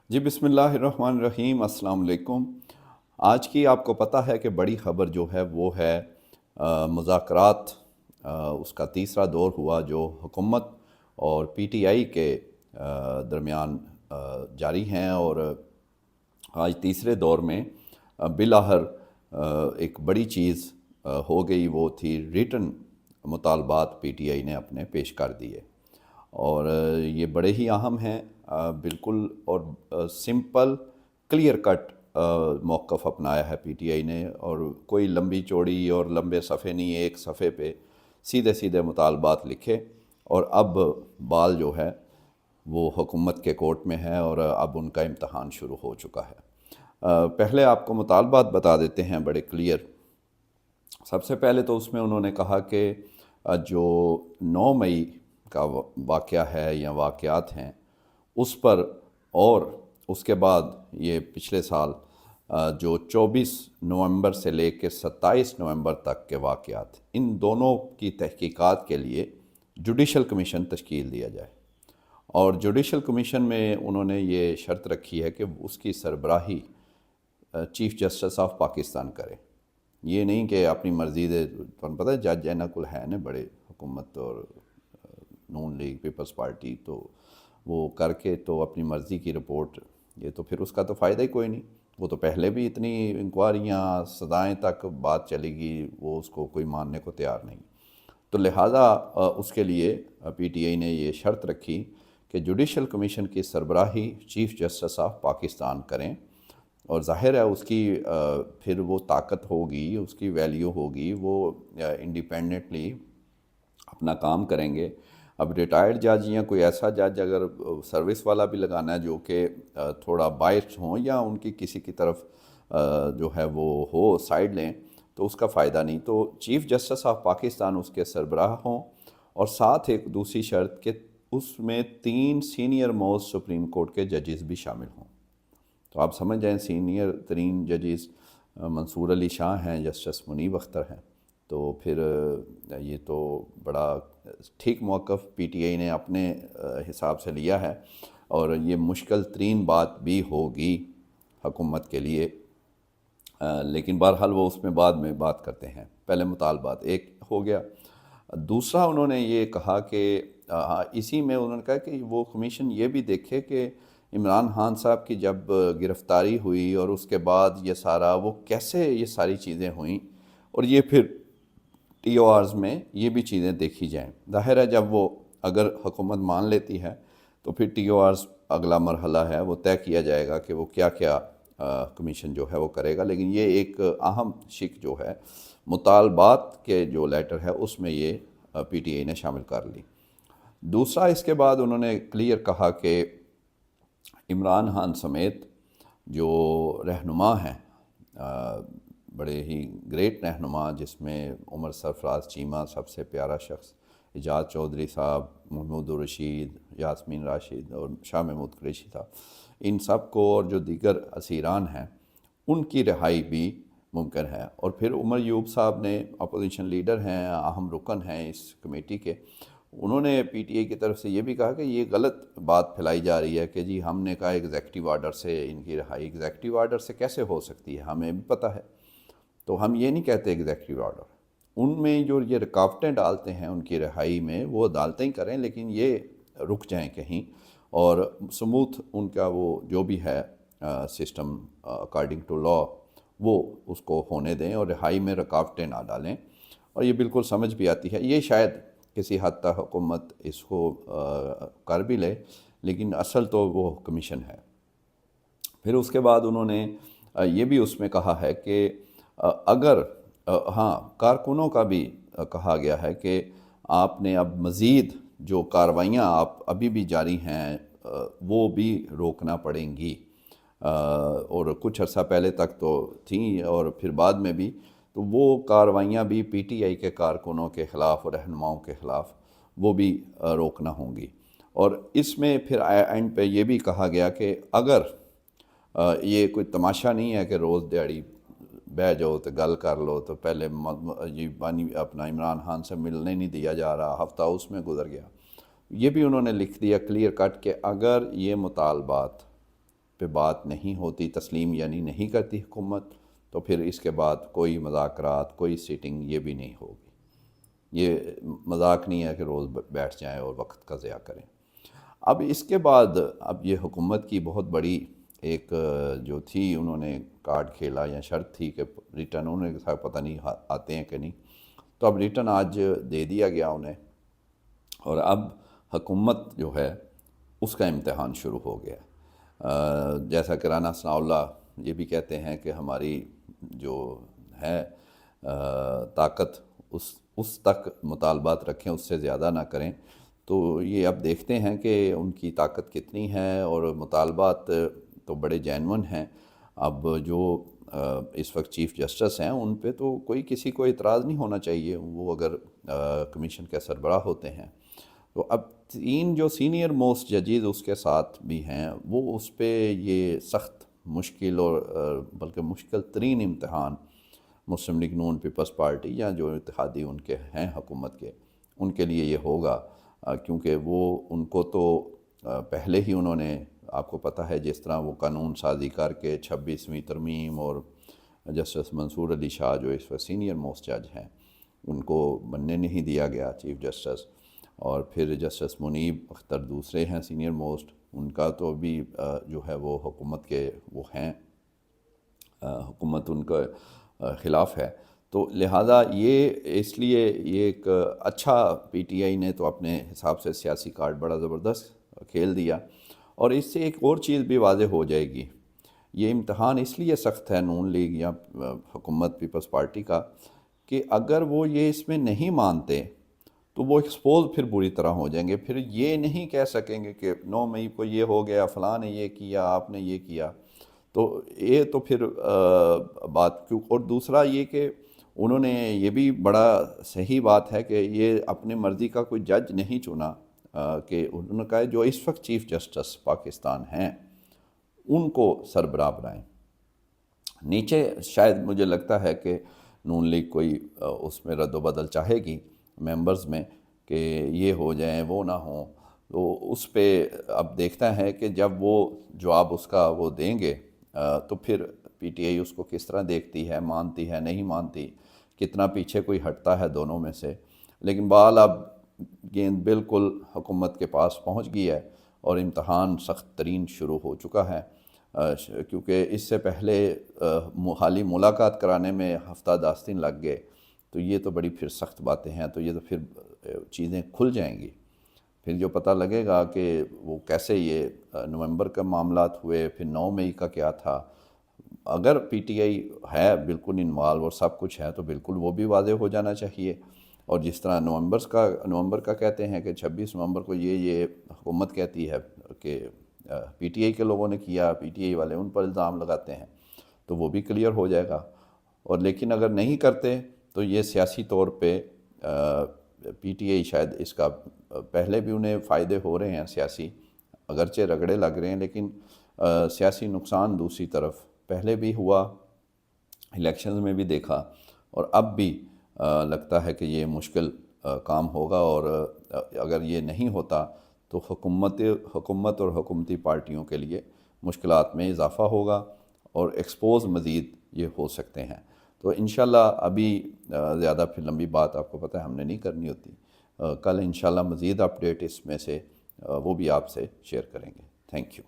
جی بسم اللہ الرحمن الرحیم، السلام علیکم۔ آج کی آپ کو پتہ ہے کہ بڑی خبر جو ہے وہ ہے مذاکرات، اس کا تیسرا دور ہوا جو حکومت اور پی ٹی آئی کے درمیان جاری ہیں، اور آج تیسرے دور میں بالآخر ایک بڑی چیز ہو گئی، وہ تھی ریٹن مطالبات پی ٹی آئی نے اپنے پیش کر دیے، اور یہ بڑے ہی اہم ہیں۔ بالکل اور سمپل کلیئر کٹ موقف اپنایا ہے پی ٹی آئی نے، اور کوئی لمبی چوڑی اور لمبے صفحے نہیں، ایک صفحے پہ سیدھے سیدھے مطالبات لکھے، اور اب بال جو ہے وہ حکومت کے کورٹ میں ہے، اور اب ان کا امتحان شروع ہو چکا ہے۔ پہلے آپ کو مطالبات بتا دیتے ہیں بڑے کلیئر۔ سب سے پہلے تو اس میں انہوں نے کہا کہ جو 9 مئی کا واقعہ ہے یا واقعات ہیں اس پر، اور اس کے بعد یہ پچھلے سال جو 24 نومبر سے لے کے 27 نومبر تک کے واقعات، ان دونوں کی تحقیقات کے لیے جوڈیشل کمیشن تشکیل دیا جائے، اور جوڈیشل کمیشن میں انہوں نے یہ شرط رکھی ہے کہ اس کی سربراہی چیف جسٹس آف پاکستان کرے۔ یہ نہیں کہ اپنی مرضی دے، تمہیں پتہ ہے جج اینا کل ہے نا بڑے، حکومت اور نون لیگ پیپلز پارٹی، تو وہ کر کے تو اپنی مرضی کی رپورٹ، یہ تو پھر اس کا تو فائدہ ہی کوئی نہیں۔ وہ تو پہلے بھی اتنی انکوائریاں سزائیں تک بات چلے گی، وہ اس کو کوئی ماننے کو تیار نہیں۔ تو لہٰذا اس کے لیے پی ٹی آئی نے یہ شرط رکھی کہ جوڈیشل کمیشن کی سربراہی چیف جسٹس آف پاکستان کریں، اور ظاہر ہے اس کی پھر وہ طاقت ہوگی، اس کی ویلیو ہوگی، وہ انڈیپینڈنٹلی اپنا کام کریں گے۔ اب ریٹائرڈ جج یا کوئی ایسا جج اگر سروس والا بھی لگانا ہے جو کہ تھوڑا بائسڈ ہوں، یا ان کی کسی کی طرف جو ہے وہ ہو سائیڈ لیں، تو اس کا فائدہ نہیں۔ تو چیف جسٹس آف پاکستان اس کے سربراہ ہوں، اور ساتھ ایک دوسری شرط کہ اس میں 3 سینئر موسٹ سپریم کورٹ کے ججز بھی شامل ہوں۔ تو آپ سمجھ جائیں سینئر ترین ججز منصور علی شاہ ہیں، جسٹس منیب اختر ہیں، تو پھر یہ تو بڑا ٹھیک موقف پی ٹی آئی نے اپنے حساب سے لیا ہے، اور یہ مشکل ترین بات بھی ہوگی حکومت کے لیے، لیکن بہرحال وہ اس میں بعد میں بات کرتے ہیں۔ پہلے مطالبات ایک ہو گیا۔ دوسرا انہوں نے یہ کہا کہ اسی میں انہوں نے کہا کہ وہ کمیشن یہ بھی دیکھے کہ عمران خان صاحب کی جب گرفتاری ہوئی اور اس کے بعد یہ سارا، وہ کیسے یہ ساری چیزیں ہوئیں، اور یہ پھر ٹی او آرز میں یہ بھی چیزیں دیکھی جائیں۔ ظاہر ہے جب وہ اگر حکومت مان لیتی ہے تو پھر ٹی او آرز اگلا مرحلہ ہے، وہ طے کیا جائے گا کہ وہ کیا کیا کمیشن جو ہے وہ کرے گا، لیکن یہ ایک اہم شق جو ہے مطالبات کے جو لیٹر ہے اس میں یہ پی ٹی آئی نے شامل کر لی۔ دوسرا اس کے بعد انہوں نے کلیئر کہا کہ عمران خان سمیت جو رہنما ہیں، بڑے ہی گریٹ رہنما، جس میں عمر سرفراز چیمہ سب سے پیارا شخص، اعجاز چودھری صاحب، محمود الرشید، یاسمین راشد اور شاہ محمود قریشی صاحب، ان سب کو اور جو دیگر اسیران ہیں ان کی رہائی بھی ممکن ہے۔ اور پھر عمر ایوب صاحب نے، اپوزیشن لیڈر ہیں، اہم رکن ہیں اس کمیٹی کے، انہوں نے پی ٹی آئی کی طرف سے یہ بھی کہا کہ یہ غلط بات پھیلائی جا رہی ہے کہ جی ہم نے کہا ایگزیکٹو آرڈر سے ان کی رہائی، ایگزیکٹو آرڈر سے کیسے ہو سکتی ہے، ہمیں بھی پتہ ہے۔ تو ہم یہ نہیں کہتے ایگزیکٹو آرڈر، ان میں جو یہ رکاوٹیں ڈالتے ہیں ان کی رہائی میں، وہ عدالتیں ہی کریں، لیکن یہ رک جائیں کہیں، اور سموتھ ان کا وہ جو بھی ہے سسٹم اکارڈنگ ٹو لا، وہ اس کو ہونے دیں، اور رہائی میں رکاوٹیں نہ ڈالیں۔ اور یہ بالکل سمجھ بھی آتی ہے، یہ شاید کسی حد تک حکومت اس کو کر بھی لے، لیکن اصل تو وہ کمیشن ہے۔ پھر اس کے بعد انہوں نے یہ بھی اس میں کہا ہے کہ اگر ہاں کارکنوں کا بھی کہا گیا ہے کہ آپ نے اب مزید جو کارروائیاں آپ ابھی بھی جاری ہیں وہ بھی روکنا پڑیں گی، اور کچھ عرصہ پہلے تک تو تھیں اور پھر بعد میں بھی، تو وہ کارروائیاں بھی پی ٹی آئی کے کارکنوں کے خلاف اور رہنماؤں کے خلاف وہ بھی روکنا ہوں گی۔ اور اس میں پھر اینڈ پہ یہ بھی کہا گیا کہ اگر یہ کوئی تماشا نہیں ہے کہ روز دیہڑی بہ جاؤ تو گل کر لو، تو پہلے یہ اپنا عمران خان سے ملنے نہیں دیا جا رہا، ہفتہ اس میں گزر گیا، یہ بھی انہوں نے لکھ دیا کلیئر کٹ کہ اگر یہ مطالبات پہ بات نہیں ہوتی، تسلیم یعنی نہیں کرتی حکومت، تو پھر اس کے بعد کوئی مذاکرات، کوئی سیٹنگ یہ بھی نہیں ہوگی۔ یہ مذاق نہیں ہے کہ روز بیٹھ جائیں اور وقت کا ضیاع کریں۔ اب اس کے بعد اب یہ حکومت کی بہت بڑی ایک جو تھی، انہوں نے کارڈ کھیلا یا شرط تھی کہ ریٹرن، انہوں نے کہا پتہ نہیں آتے ہیں کہ نہیں، تو اب ریٹرن آج دے دیا گیا انہیں، اور اب حکومت جو ہے اس کا امتحان شروع ہو گیا۔ جیسا کہ رانا ثناء اللہ یہ بھی کہتے ہیں کہ ہماری جو ہے طاقت اس تک مطالبات رکھیں، اس سے زیادہ نہ کریں۔ تو یہ اب دیکھتے ہیں کہ ان کی طاقت کتنی ہے، اور مطالبات تو بڑے جینون ہیں۔ اب جو اس وقت چیف جسٹس ہیں ان پہ تو کسی کو اعتراض نہیں ہونا چاہیے، وہ اگر کمیشن کے سربراہ ہوتے ہیں۔ تو اب 3 جو سینئر موسٹ ججز اس کے ساتھ بھی ہیں، وہ اس پہ یہ سخت مشکل اور بلکہ مشکل ترین امتحان مسلم لیگ نون پیپلز پارٹی یا جو اتحادی ان کے ہیں حکومت کے، ان کے لیے یہ ہوگا، کیونکہ وہ ان کو تو پہلے ہی انہوں نے، آپ کو پتہ ہے جس طرح وہ قانون سازی کر کے 26ویں ترمیم، اور جسٹس منصور علی شاہ جو اس وقت سینئر موسٹ جج ہیں ان کو بننے نہیں دیا گیا چیف جسٹس، اور پھر جسٹس منیب اختر دوسرے ہیں سینئر موسٹ، ان کا تو ابھی جو ہے وہ حکومت کے وہ ہیں، حکومت ان کا خلاف ہے۔ تو لہٰذا یہ اس لیے یہ ایک اچھا پی ٹی آئی نے تو اپنے حساب سے سیاسی کارڈ بڑا زبردست کھیل دیا، اور اس سے ایک اور چیز بھی واضح ہو جائے گی۔ یہ امتحان اس لیے سخت ہے نون لیگ یا حکومت پیپلز پارٹی کا کہ اگر وہ یہ اس میں نہیں مانتے تو وہ ایکسپوز پھر بری طرح ہو جائیں گے، پھر یہ نہیں کہہ سکیں گے کہ 9 مئی کو یہ ہو گیا، فلاں نے یہ کیا، آپ نے یہ کیا، تو یہ تو پھر بات کیوں۔ اور دوسرا یہ کہ انہوں نے یہ بھی بڑا صحیح بات ہے کہ یہ اپنے مرضی کا کوئی جج نہیں چنا، کہ انہوں نے کہا جو اس وقت چیف جسٹس پاکستان ہیں ان کو سربراہ بنائیں۔ نیچے شاید مجھے لگتا ہے کہ نون لیگ کوئی اس میں رد و بدل چاہے گی ممبرز میں، کہ یہ ہو جائیں وہ نہ ہوں، تو اس پہ اب دیکھتا ہے کہ جب وہ جواب اس کا وہ دیں گے تو پھر پی ٹی آئی اس کو کس طرح دیکھتی ہے، مانتی ہے نہیں مانتی، کتنا پیچھے کوئی ہٹتا ہے دونوں میں سے۔ لیکن بہرحال اب گیند بالکل حکومت کے پاس پہنچ گئی ہے، اور امتحان سخت ترین شروع ہو چکا ہے، کیونکہ اس سے پہلے حالی ملاقات کرانے میں ہفتہ 10 دن لگ گئے، تو یہ تو بڑی پھر سخت باتیں ہیں، تو یہ تو پھر چیزیں کھل جائیں گی، پھر جو پتہ لگے گا کہ وہ کیسے یہ نومبر کا معاملات ہوئے، پھر 9 مئی کا کیا تھا۔ اگر پی ٹی آئی ہے بالکل انوالو اور سب کچھ ہے تو بالکل وہ بھی واضح ہو جانا چاہیے، اور جس طرح نومبر کا کہتے ہیں کہ 26 نومبر کو یہ حکومت کہتی ہے کہ پی ٹی آئی کے لوگوں نے کیا، پی ٹی آئی والے ان پر الزام لگاتے ہیں، تو وہ بھی کلیئر ہو جائے گا۔ اور لیکن اگر نہیں کرتے تو یہ سیاسی طور پہ پی ٹی آئی شاید اس کا پہلے بھی انہیں فائدے ہو رہے ہیں سیاسی، اگرچہ رگڑے لگ رہے ہیں، لیکن سیاسی نقصان دوسری طرف پہلے بھی ہوا، الیکشنز میں بھی دیکھا، اور اب بھی لگتا ہے کہ یہ مشکل کام ہوگا، اور اگر یہ نہیں ہوتا تو حکومت اور حکومتی پارٹیوں کے لیے مشکلات میں اضافہ ہوگا، اور ایکسپوز مزید یہ ہو سکتے ہیں۔ تو انشاءاللہ ابھی زیادہ پھر لمبی بات آپ کو پتہ ہے ہم نے نہیں کرنی ہوتی، کل انشاءاللہ مزید اپڈیٹ اس میں سے وہ بھی آپ سے شیئر کریں گے۔ Thank you.